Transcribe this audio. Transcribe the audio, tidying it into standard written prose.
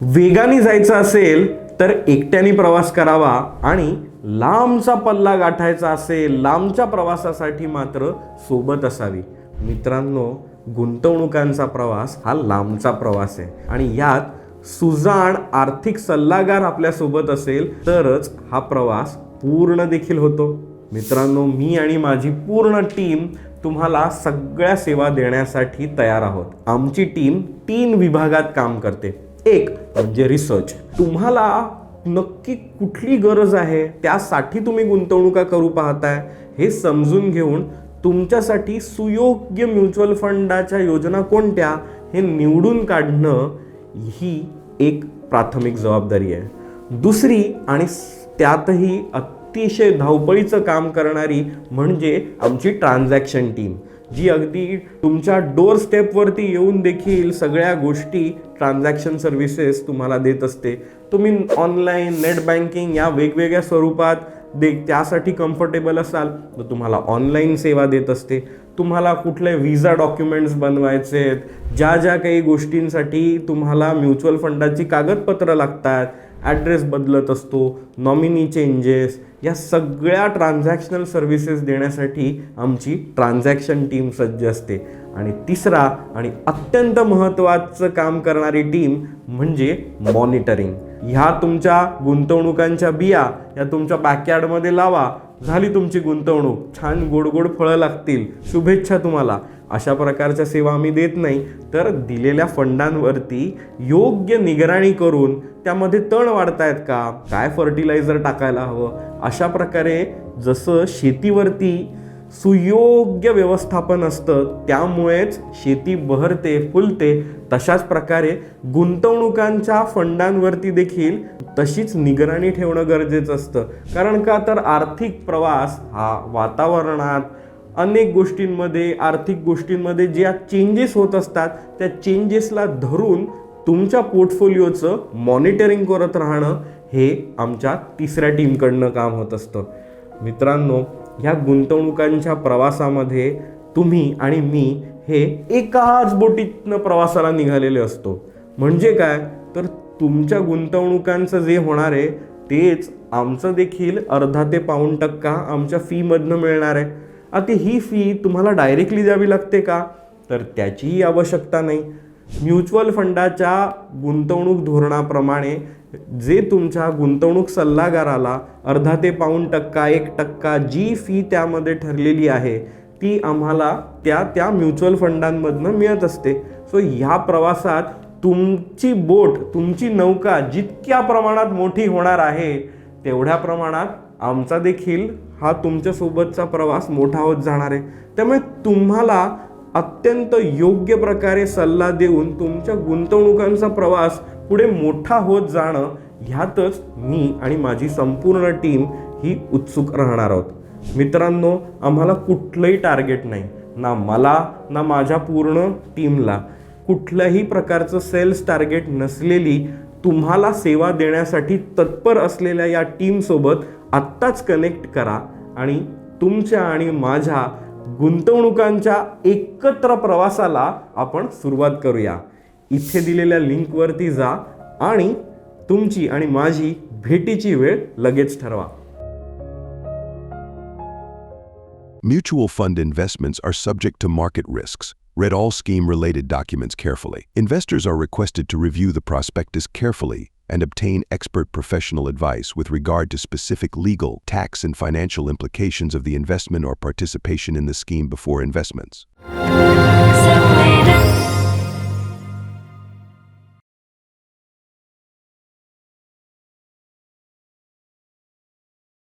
वेगाने जायचं असेल तर एकट्याने प्रवास करावा आणि लांबचा पल्ला गाठायचा असेल, लांबच्या प्रवासासाठी मात्र सोबत असावी. मित्रांनो, गुंतवणुकांचा प्रवास हा लांबचा प्रवास आहे आणि यात सुजाण आर्थिक सल्लागार आपल्यासोबत असेल तरच हा प्रवास पूर्ण देखील होतो. मित्रांनो, मी आणि माझी पूर्ण टीम तुम्हाला सगळ्या सेवा देण्यासाठी तयार आहोत. आमची टीम 3 विभागात काम करते. एक म्हणजे रिसर्च. तुम्हाला नक्की कुठली गरज आहे, त्यासाठी तुम्ही गुंतवणुका करू पाहताय हे समजून घेऊन तुमच्यासाठी सुयोग्य म्युच्युअल फंडाच्या योजना कोणत्या हे निवडून काढणं ही एक प्राथमिक जबाबदारी आहे. दुसरी आणि त्यातही अतिशय धावपळीचं काम करणारी म्हणजे आमची ट्रान्झॅक्शन टीम, जी अगदी तुमच्या डोर स्टेपवरती येऊन देखील सगळ्या गोष्टी ट्रान्झॅक्शन सर्व्हिसेस तुम्हाला देत असते. तुम्ही ऑनलाईन नेट बँकिंग या वेगवेगळ्या स्वरूपात त्यासाठी कम्फर्टेबल असाल तर तुम्हाला ऑनलाईन सेवा देत असते. तुम्हाला कुठले व्हिसा डॉक्युमेंट्स बनवायचे आहेत, ज्या ज्या काही गोष्टींसाठी तुम्हाला म्युच्युअल फंडाची कागदपत्र लागतात, ॲड्रेस बदलत असतो, नॉमिनी चेंजेस, या सगळ्या ट्रान्झॅक्शनल सर्व्हिसेस देण्यासाठी आमची ट्रान्झॅक्शन टीम सज्ज असते. आणि तिसरा आणि अत्यंत महत्त्वाचं काम करणारी टीम म्हणजे मॉनिटरिंग. ह्या तुमच्या गुंतवणुकांच्या बिया या तुमच्या बॅकयार्डमध्ये लावा, झाली तुमची गुंतवणूक, छान गोड गोड फळं लागतील, शुभेच्छा तुम्हाला. अशा प्रकारच्या सेवा आम्ही देत नाही, तर दिलेल्या फंडांवरती योग्य निगराणी करून त्यामध्ये तण वाढतायत का, काय फर्टिलायझर टाकायला हवं, अशा प्रकारे जसं शेतीवरती सुयोग्य व्यवस्थापन असतं त्यामुळेच शेती बहरते फुलते, तशाच प्रकारे गुंतवणुकांच्या फंडांवरती देखील तशीच निगराणी ठेवणं गरजेचं असतं. कारण का तर आर्थिक प्रवास हा वातावरणात अनेक गोष्टींमध्ये, आर्थिक गोष्टींमध्ये ज्या चेंजेस होत असतात त्या चेंजेसला धरून तुमच्या पोर्टफोलिओचं मॉनिटरिंग करत राहणं हे आमच्या तिसऱ्या टीमकडनं काम होत असतं. मित्रांनो, ह्या गुंतवणुकांच्या प्रवासामध्ये तुम्ही आणि मी हे एकाच बोटीतनं प्रवासाला निघालेले असतो. म्हणजे काय तर तुमच्या गुंतवणुकांचं जे होणार आहे तेच आमचं देखील अर्धा ते पाऊण टक्का आमच्या फीमधनं मिळणार आहे. आता ही फी तुम्हाला डायरेक्टली द्यावी लागते का, तर त्याचीही आवश्यकता नाही. म्युच्युअल फंडाच्या गुंतवणूक धोरणाप्रमाणे जे तुमच्या गुंतवणूक सल्लागाराला अर्धा ते पाऊण टक्का 1% जी फी त्यामध्ये ठरलेली आहे ती आम्हाला त्या म्युच्युअल फंडांमधनं मिळत असते. सो ह्या प्रवासात तुमची बोट, तुमची नौका जितक्या प्रमाणात मोठी होणार आहे तेवढ्या प्रमाणात आमचा देखील हा तुमच्यासोबतचा प्रवास मोठा होत जाणार आहे. त्यामुळे तुम्हाला अत्यंत योग्य प्रकारे सल्ला देऊन तुमच्या गुंतवणुकांचा प्रवास पुढे मोठा होत जाणं ह्यातच मी आणि माझी संपूर्ण टीम ही उत्सुक राहणार आहोत. मित्रांनो, आम्हाला कुठलंही टार्गेट नाही, ना मला ना माझ्या पूर्ण टीमला कुठल्याही प्रकारचं सेल्स टार्गेट नसलेली तुम्हाला सेवा देण्यासाठी तत्पर असलेल्या या टीमसोबत आत्ताच कनेक्ट करा आणि तुमच्या आणि माझ्या गुंतवणुकांच्या एकत्र प्रवासाला आपण सुरुवात करूया. इथे दिलेल्या लिंकवरती जा आणि तुमची आणि माझी भेटीची वेळ लगेच ठरवा. Mutual fund investments are subject to market risks. Read all scheme-related documents carefully. Investors are requested to review the prospectus carefully and obtain expert professional advice with regard to specific legal, tax, and financial implications of the investment or participation in the scheme before investments.